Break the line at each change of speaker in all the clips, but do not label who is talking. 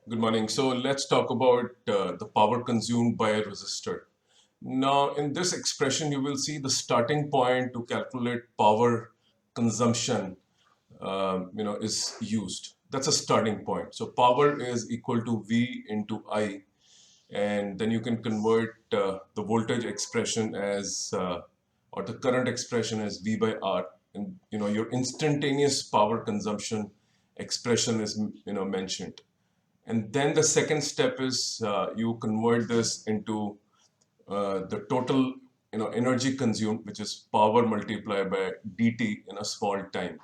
Good morning. So let's talk about the power consumed by a resistor. Now, in this expression, you will see the starting point to calculate power consumption, is used. That's a starting point. So power is equal to V into I, and then you can convert the voltage expression as, or the current expression as V by R, and your instantaneous power consumption expression is mentioned. And then the second step is you convert this into the total energy consumed, which is power multiplied by dt in a small time.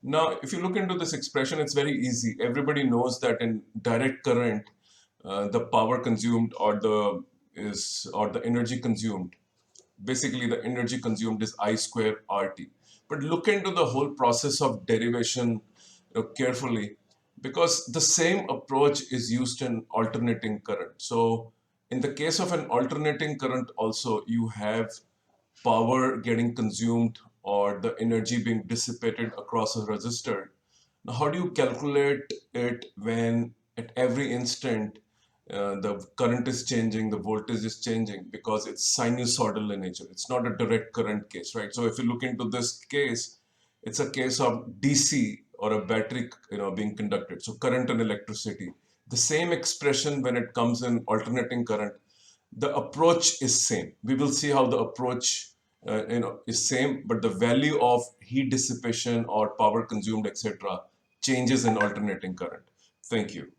Now, if you look into this expression, it's very easy. Everybody knows that in direct current, the power consumed or the energy consumed. Basically, the energy consumed is I square RT. But look into the whole process of derivation carefully, because the same approach is used in alternating current. So in the case of an alternating current also, you have power getting consumed or the energy being dissipated across a resistor. Now, how do you calculate it when at every instant the current is changing, the voltage is changing, because it's sinusoidal in nature. It's not a direct current case, right? So if you look into this case, it's a case of DC or a battery, being conducted. So current and electricity. The same expression when it comes in alternating current, the approach is same. We will see how the approach, is same, but the value of heat dissipation or power consumed, etc., changes in alternating current. Thank you.